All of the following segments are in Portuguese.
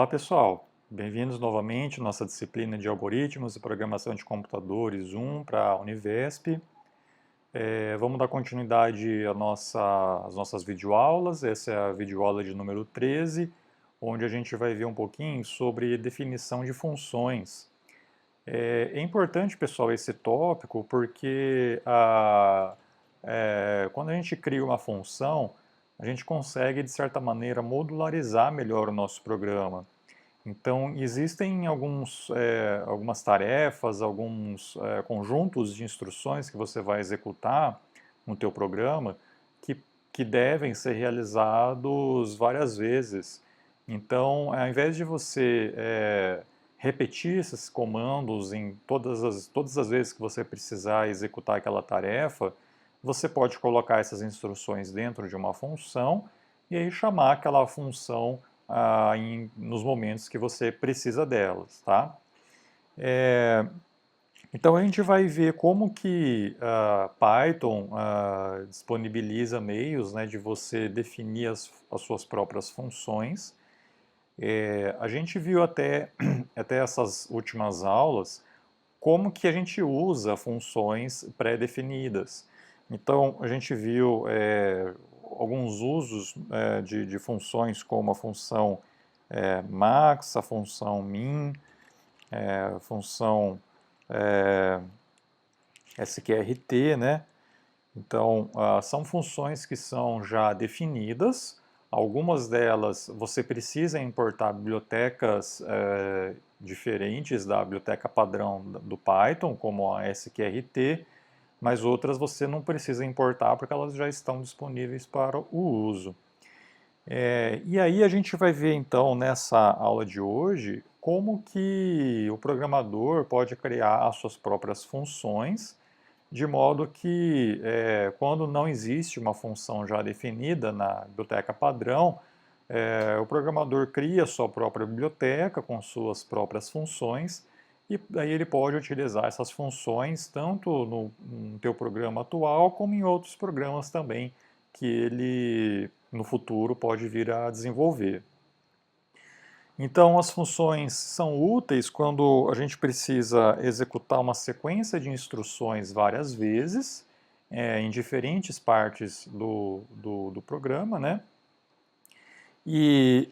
Olá pessoal, bem-vindos novamente à nossa disciplina de Algoritmos e Programação de Computadores 1 para a Univesp. Vamos dar continuidade às nossas videoaulas. Essa é a videoaula de número 13, onde a gente vai ver um pouquinho sobre definição de funções. É importante, pessoal, esse tópico porque quando a gente cria uma função, a gente consegue, de certa maneira, modularizar melhor o nosso programa. Então, existem algumas tarefas, alguns conjuntos de instruções que você vai executar no teu programa que devem ser realizados várias vezes. Então, ao invés de você repetir esses comandos em todas as vezes que você precisar executar aquela tarefa, você pode colocar essas instruções dentro de uma função e aí chamar aquela função nos momentos que você precisa delas, tá? Então a gente vai ver como que Python disponibiliza meios, né, de você definir as suas próprias funções. A gente viu até essas últimas aulas como que a gente usa funções pré-definidas. Então a gente viu alguns usos de funções como a função max, a função min, a função sqrt, né? Então, são funções que são já definidas. Algumas delas você precisa importar bibliotecas diferentes da biblioteca padrão do Python, como a sqrt, mas outras você não precisa importar porque elas já estão disponíveis para o uso. E aí a gente vai ver então nessa aula de hoje como que o programador pode criar as suas próprias funções, de modo que quando não existe uma função já definida na biblioteca padrão, o programador cria a sua própria biblioteca com suas próprias funções e aí ele pode utilizar essas funções tanto no teu programa atual como em outros programas também que ele no futuro pode vir a desenvolver. Então, as funções são úteis quando a gente precisa executar uma sequência de instruções várias vezes, em diferentes partes do programa, né? E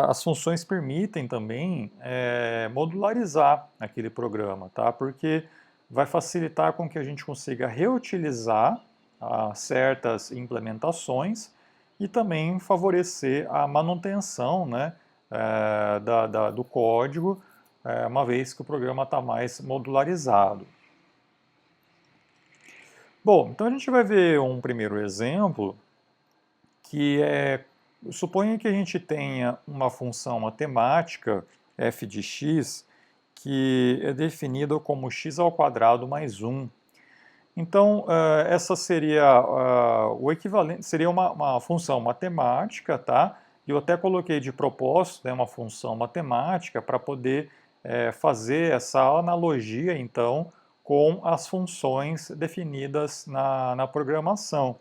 as funções permitem também modularizar aquele programa, tá? Porque vai facilitar com que a gente consiga reutilizar certas implementações e também favorecer a manutenção, né, do código, uma vez que o programa está mais modularizado. Bom, então a gente vai ver um primeiro exemplo que suponha que a gente tenha uma função matemática f de x que é definida como x ao quadrado mais 1. Então, essa seria o equivalente, seria uma função matemática, tá? Eu até coloquei de propósito, né, uma função matemática para poder fazer essa analogia, então, com as funções definidas na programação,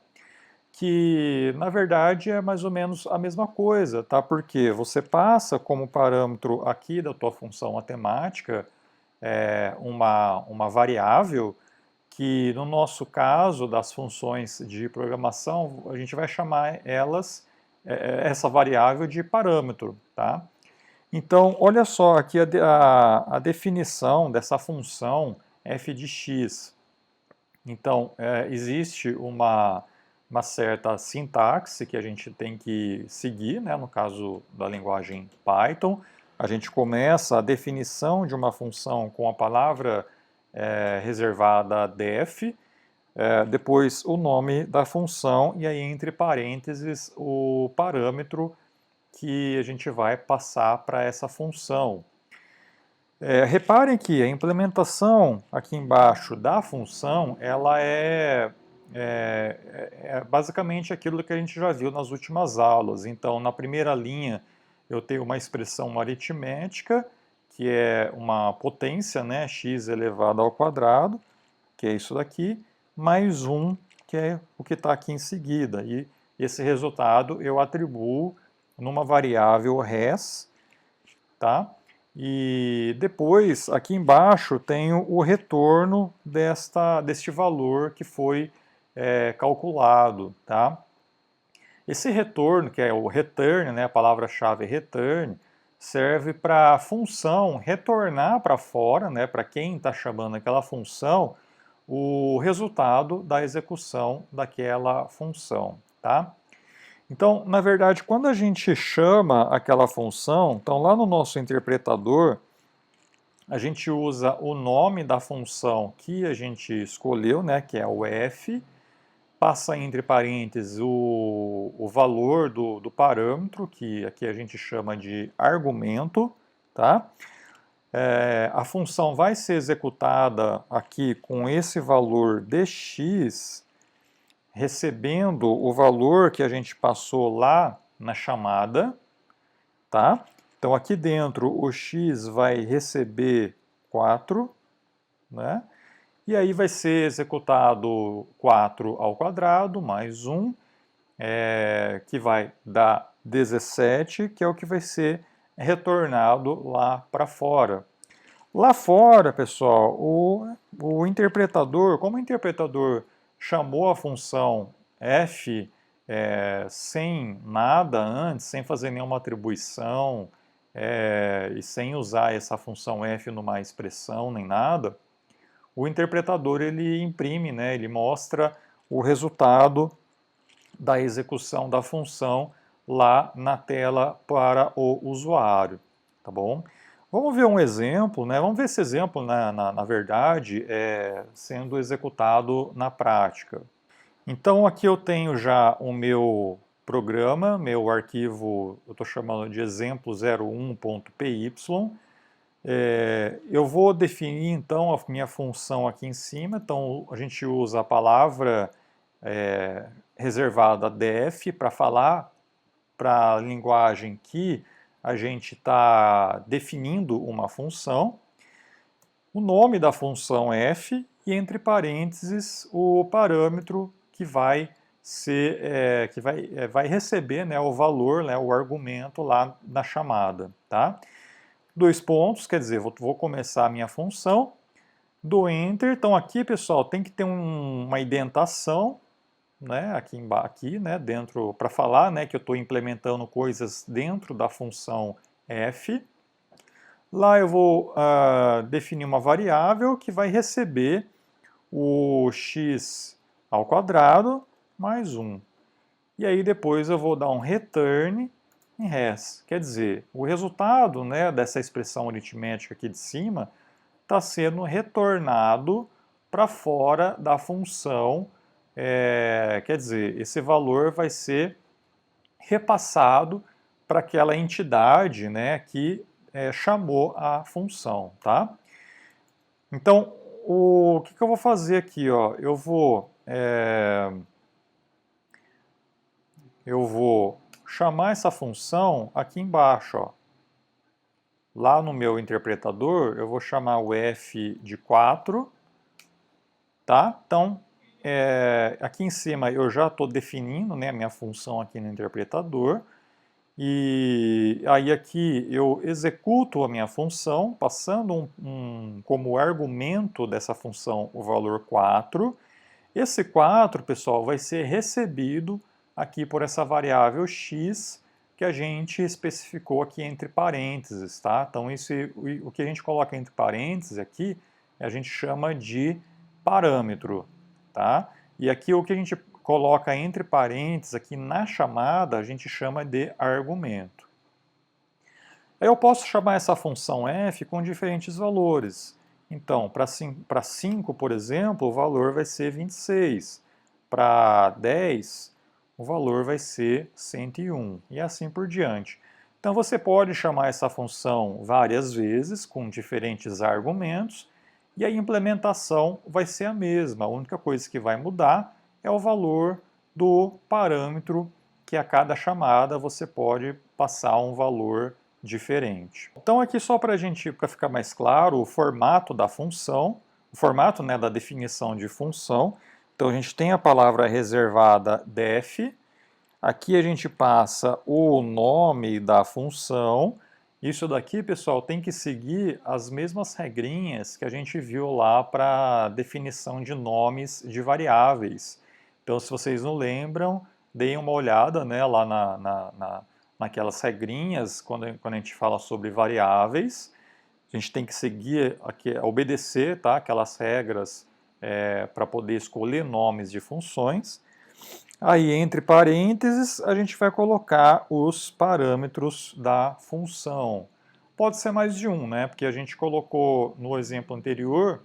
que na verdade é mais ou menos a mesma coisa, tá? Porque você passa como parâmetro aqui da tua função matemática uma variável que no nosso caso das funções de programação a gente vai chamar essa variável de parâmetro, tá? Então olha só aqui a definição dessa função f de x. Então existe uma certa sintaxe que a gente tem que seguir, né? No caso da linguagem Python, a gente começa a definição de uma função com a palavra reservada def, depois o nome da função e aí entre parênteses o parâmetro que a gente vai passar para essa função. Reparem que a implementação aqui embaixo da função ela é basicamente aquilo que a gente já viu nas últimas aulas. Então, na primeira linha eu tenho uma expressão aritmética que é uma potência, né, x elevado ao quadrado, que é isso daqui, mais 1, que é o que está aqui em seguida. E esse resultado eu atribuo numa variável res, tá? E depois, aqui embaixo, tenho o retorno deste valor que foi calculado, tá? Esse retorno, que é o return, né, a palavra-chave return, serve para a função retornar para fora, né, para quem está chamando aquela função, o resultado da execução daquela função, tá? Então, na verdade, quando a gente chama aquela função, então lá no nosso interpretador, a gente usa o nome da função que a gente escolheu, né, que é o f, passa entre parênteses o valor do parâmetro, que aqui a gente chama de argumento, tá? A função vai ser executada aqui com esse valor dx, recebendo o valor que a gente passou lá na chamada, tá? Então aqui dentro o x vai receber 4, né? E aí vai ser executado 4 ao quadrado mais 1, que vai dar 17, que é o que vai ser retornado lá para fora. Lá fora, pessoal, o interpretador, como o interpretador chamou a função f sem nada antes, sem fazer nenhuma atribuição e sem usar essa função f numa expressão nem nada, o interpretador ele imprime, né, ele mostra o resultado da execução da função lá na tela para o usuário, tá bom? Vamos ver um exemplo, né? Vamos ver esse exemplo, na verdade, sendo executado na prática. Então aqui eu tenho já o meu programa, meu arquivo, eu estou chamando de exemplo01.py. Eu vou definir então a minha função aqui em cima, então a gente usa a palavra reservada def para falar para a linguagem que a gente está definindo uma função, o nome da função f e entre parênteses o parâmetro que vai ser, vai receber, né, o valor, né, o argumento lá na chamada, tá? 2 pontos, quer dizer, vou começar a minha função, dou Enter. Então aqui, pessoal, tem que ter uma indentação, né, aqui, né, dentro, para falar, né, que eu estou implementando coisas dentro da função f. Lá eu vou definir uma variável que vai receber o x ao quadrado mais 1. E aí depois eu vou dar um return em res. Quer dizer, o resultado, né, dessa expressão aritmética aqui de cima está sendo retornado para fora da função. Quer dizer, esse valor vai ser repassado para aquela entidade, né, que chamou a função, tá? Então, o que eu vou fazer aqui? Ó? Eu vou chamar essa função aqui embaixo. Ó. Lá no meu interpretador, eu vou chamar o f de 4, tá? Então, aqui em cima eu já estou definindo, né, a minha função aqui no interpretador. E aí aqui eu executo a minha função, passando como argumento dessa função o valor 4. Esse 4, pessoal, vai ser recebido aqui por essa variável x que a gente especificou aqui entre parênteses, tá? Então o que a gente coloca entre parênteses aqui, a gente chama de parâmetro, tá? E aqui o que a gente coloca entre parênteses aqui na chamada, a gente chama de argumento. Aí eu posso chamar essa função f com diferentes valores. Então, para 5, por exemplo, o valor vai ser 26. Para 10, o valor vai ser 101. E assim por diante. Então você pode chamar essa função várias vezes, com diferentes argumentos, e a implementação vai ser a mesma. A única coisa que vai mudar é o valor do parâmetro que a cada chamada você pode passar um valor diferente. Então aqui só para ficar mais claro, o formato da função, o formato, né, da definição de função. Então a gente tem a palavra reservada def, aqui a gente passa o nome da função Isso daqui, pessoal, tem que seguir as mesmas regrinhas que a gente viu lá para definição de nomes de variáveis. Então, se vocês não lembram, deem uma olhada, né, lá naquelas regrinhas, quando a gente fala sobre variáveis. A gente tem que seguir, obedecer, tá, aquelas regras para poder escolher nomes de funções. Aí, entre parênteses, a gente vai colocar os parâmetros da função. Pode ser mais de um, né? Porque a gente colocou no exemplo anterior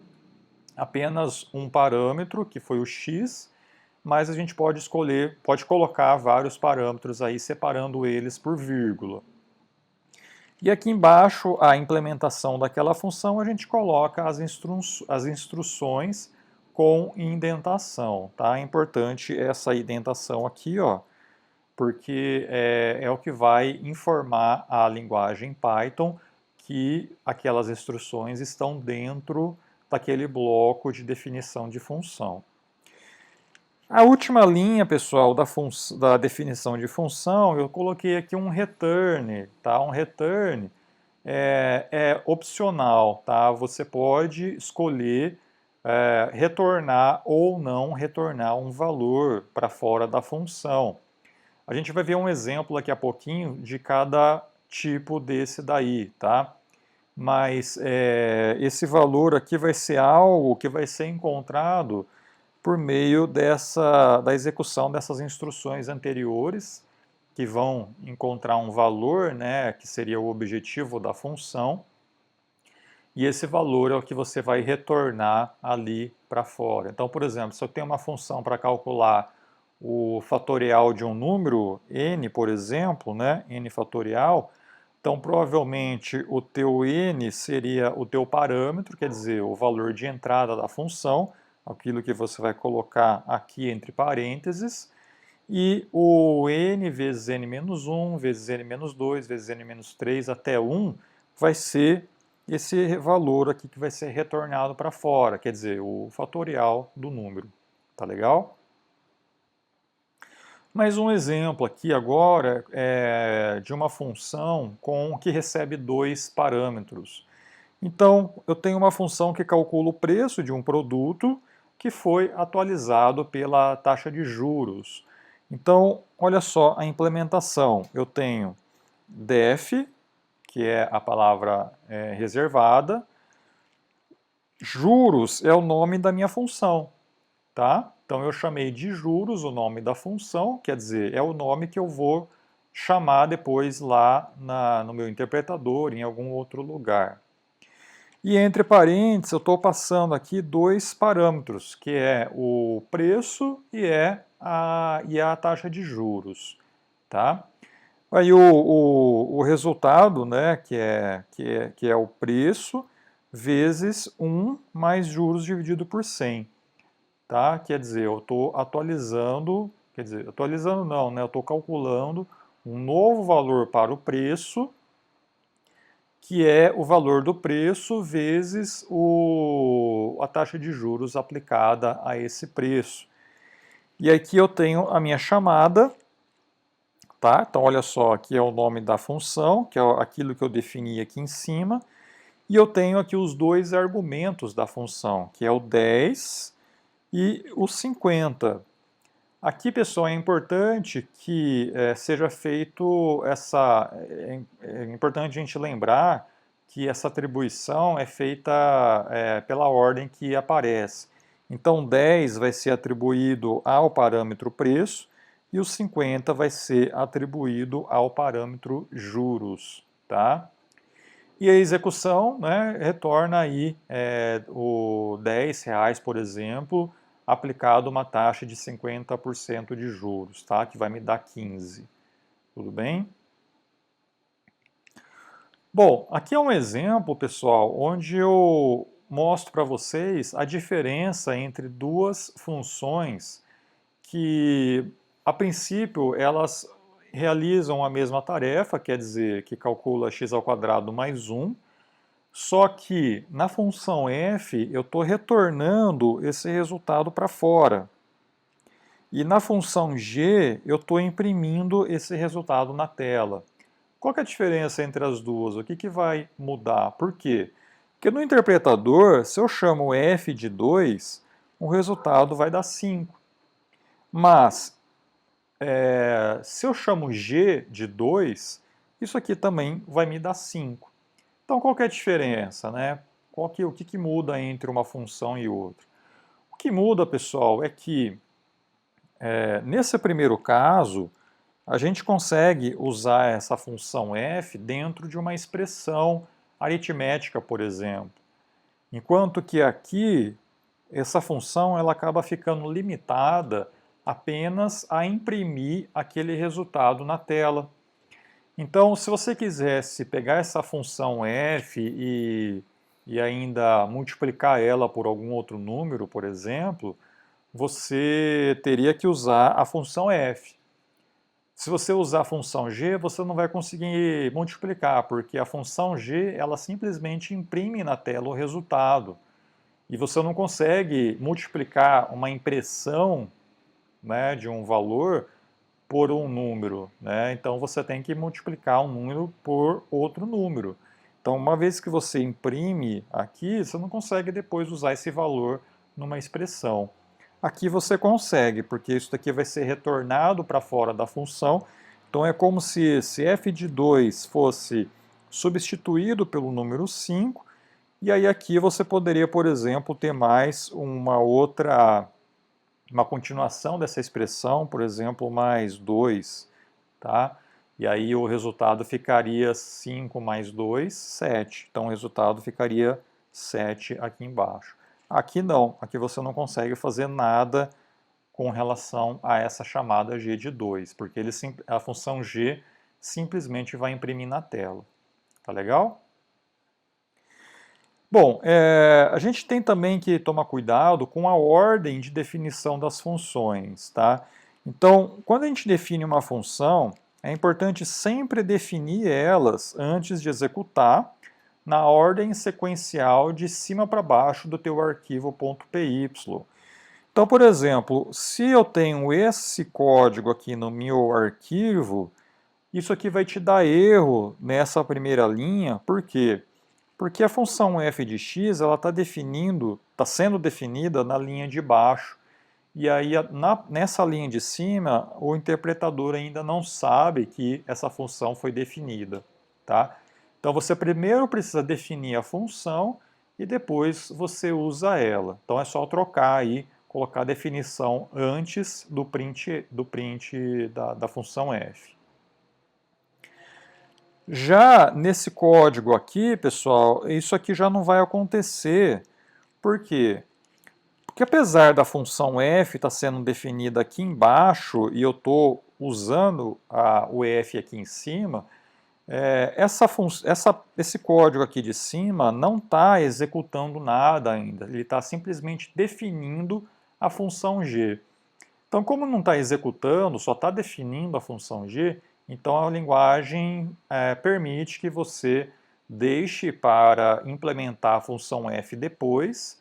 apenas um parâmetro, que foi o x, mas a gente pode escolher, pode colocar vários parâmetros aí, separando eles por vírgula. E aqui embaixo, a implementação daquela função, a gente coloca as instruções com indentação, tá? É importante essa indentação aqui, ó, porque é o que vai informar a linguagem Python que aquelas instruções estão dentro daquele bloco de definição de função. A última linha, pessoal, da definição de função, eu coloquei aqui um return, tá? Um return é opcional, tá? Você pode escolher retornar ou não retornar um valor para fora da função. A gente vai ver um exemplo daqui a pouquinho de cada tipo desse daí, tá? Mas esse valor aqui vai ser algo que vai ser encontrado por meio da execução dessas instruções anteriores, que vão encontrar um valor, né, que seria o objetivo da função, e esse valor é o que você vai retornar ali para fora. Então, por exemplo, se eu tenho uma função para calcular o fatorial de um número, n, por exemplo, né, n fatorial, então provavelmente o teu n seria o teu parâmetro, quer dizer, o valor de entrada da função, aquilo que você vai colocar aqui entre parênteses, e o n vezes n-1, vezes n-2, vezes n-3 até 1 vai ser esse valor aqui que vai ser retornado para fora, quer dizer, o fatorial do número. Tá legal? Mais um exemplo aqui agora é de uma função que recebe dois parâmetros. Então, eu tenho uma função que calcula o preço de um produto que foi atualizado pela taxa de juros. Então, olha só a implementação. Eu tenho def, que é a palavra reservada, juros é o nome da minha função, tá? Então, eu chamei de juros o nome da função, quer dizer, é o nome que eu vou chamar depois lá no meu interpretador, em algum outro lugar. E entre parênteses, eu estou passando aqui dois parâmetros, que é o preço e a taxa de juros. Tá? Aí o resultado, né, que é o preço, vezes 1 mais juros dividido por 100. Tá? Quer dizer, eu estou atualizando não, né, eu estou calculando um novo valor para o preço, que é o valor do preço vezes a taxa de juros aplicada a esse preço. E aqui eu tenho a minha chamada, tá? Então olha só, aqui é o nome da função, que é aquilo que eu defini aqui em cima, e eu tenho aqui os dois argumentos da função, que é o 10 e o 50. Aqui, pessoal, é importante que seja feito é importante a gente lembrar que essa atribuição é feita pela ordem que aparece. Então, 10 vai ser atribuído ao parâmetro preço e o 50 vai ser atribuído ao parâmetro juros, tá? E a execução, né, retorna aí o R$10, por exemplo, aplicado uma taxa de 50% de juros, tá? Que vai me dar 15. Tudo bem? Bom, aqui é um exemplo, pessoal, onde eu mostro para vocês a diferença entre duas funções que, a princípio, elas realizam a mesma tarefa, quer dizer, que calcula x² mais 1, só que na função f eu estou retornando esse resultado para fora. E na função g eu estou imprimindo esse resultado na tela. Qual que é a diferença entre as duas? O que que vai mudar? Por quê? Porque no interpretador, se eu chamo f de 2, o resultado vai dar 5. Mas, se eu chamo g de 2, isso aqui também vai me dar 5. Então, qual que é a diferença, né? O que muda entre uma função e outra? O que muda, pessoal, é que, nesse primeiro caso, a gente consegue usar essa função f dentro de uma expressão aritmética, por exemplo. Enquanto que aqui, essa função ela acaba ficando limitada apenas a imprimir aquele resultado na tela. Então, se você quisesse pegar essa função f e ainda multiplicar ela por algum outro número, por exemplo, você teria que usar a função f. Se você usar a função g, você não vai conseguir multiplicar, porque a função g ela simplesmente imprime na tela o resultado. E você não consegue multiplicar uma impressão, né, de um valor por um número, né? Então você tem que multiplicar um número por outro número. Então, uma vez que você imprime aqui, você não consegue depois usar esse valor numa expressão. Aqui você consegue, porque isso daqui vai ser retornado para fora da função. Então é como se f de 2 fosse substituído pelo número 5, e aí aqui você poderia, por exemplo, ter mais uma continuação dessa expressão, por exemplo, mais 2, tá? E aí o resultado ficaria 5 mais 2, 7. Então o resultado ficaria 7 aqui embaixo. Aqui não, aqui você não consegue fazer nada com relação a essa chamada g de 2, porque a função g simplesmente vai imprimir na tela. Tá legal? Bom, a gente tem também que tomar cuidado com a ordem de definição das funções, tá? Então, quando a gente define uma função, é importante sempre definir elas antes de executar na ordem sequencial de cima para baixo do teu arquivo .py. Então, por exemplo, se eu tenho esse código aqui no meu arquivo, isso aqui vai te dar erro nessa primeira linha, por quê? Porque a função f de x ela está sendo definida na linha de baixo. E aí, nessa linha de cima, o interpretador ainda não sabe que essa função foi definida. Tá? Então, você primeiro precisa definir a função e depois você usa ela. Então, é só trocar aí, colocar a definição antes do print da função f. Já nesse código aqui, pessoal, isso aqui já não vai acontecer. Por quê? Porque apesar da função f estar sendo definida aqui embaixo e eu estou usando o f aqui em cima, esse código aqui de cima não está executando nada ainda. Ele está simplesmente definindo a função g. Então, como não está executando, só está definindo a função g, então a linguagem permite que você deixe para implementar a função f depois,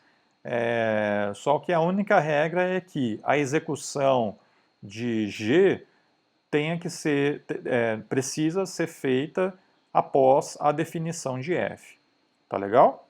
só que a única regra é que a execução de g precisa ser feita após a definição de f. Tá legal?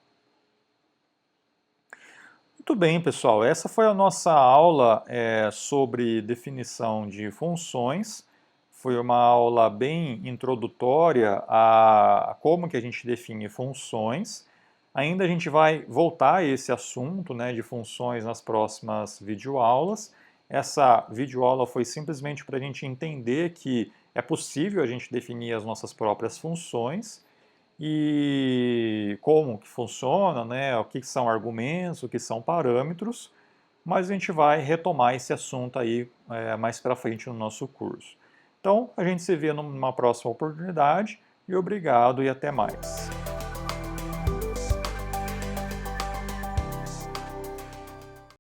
Muito bem, pessoal. Essa foi a nossa aula sobre definição de funções. Foi uma aula bem introdutória a como que a gente define funções. Ainda a gente vai voltar a esse assunto, né, de funções nas próximas videoaulas. Essa videoaula foi simplesmente para a gente entender que é possível a gente definir as nossas próprias funções e como que funciona, né, o que são argumentos, o que são parâmetros, mas a gente vai retomar esse assunto aí mais para frente no nosso curso. Então, a gente se vê numa próxima oportunidade e obrigado e até mais.